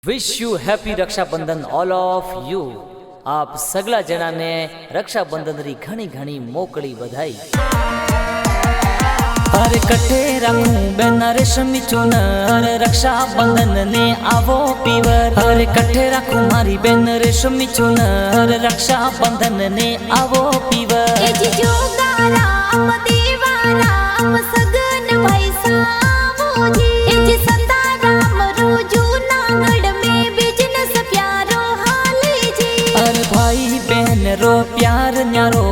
Wish you happy Rakshabandhan all of you. आप सगला जना ने रक्षाबंधन री घणी घणी मोकली बधाई। हर कटे रखूं बेन रेशमी चुनर रक्षाबंधन ने आवो पीवर। हर कटे रखूं मारी बेन रेशमी चुनर रक्षाबंधन ने आवो पीवर। सगन भाई सावो जी संताराम रोजू नागड़ में बिजनेस प्यारो हाले जी। अरे भाई बहन रो प्यार न्यारो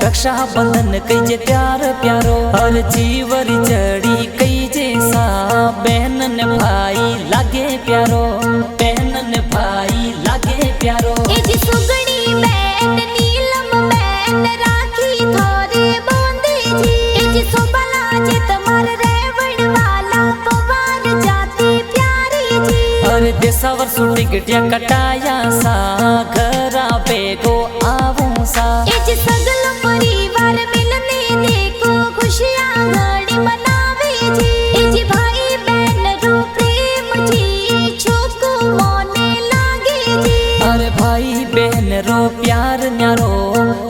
रक्षाबंधन कई जे प्यार प्यारो। हर जीवरी जड़ी कई जैसा बहन ने भाई लागे प्यारो। बहन ने भाई लागे प्यारो। जी सुगणी बहन नीलम बहन राखी थोरे बांधे जी। जी सोबला जे तमार रेवण वाला पवार जाती प्यारी जी। अरे देसावर सुटी गिटिया कटाया सा घरा बेगो आवूं सा। जी सगल परिवार मिलने देखो खुशियां घड़ी मनावे जी। जी भाई बहन रो प्रेम जी छोको मोने लागे जी। अरे भाई बहन रो प्यार न्यारो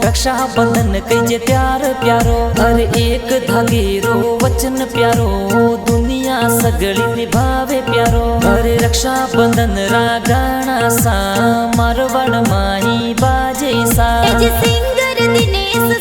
रक्षाबंधन कई जे प्यार प्यारो। हर एक धागे रो वचन प्यारो दुनिया सगली निभावे प्यारो। अरे रक्षाबंधन रा गाना सा मारवाड़ माही बाजे सा। जी सिंगर दिनेश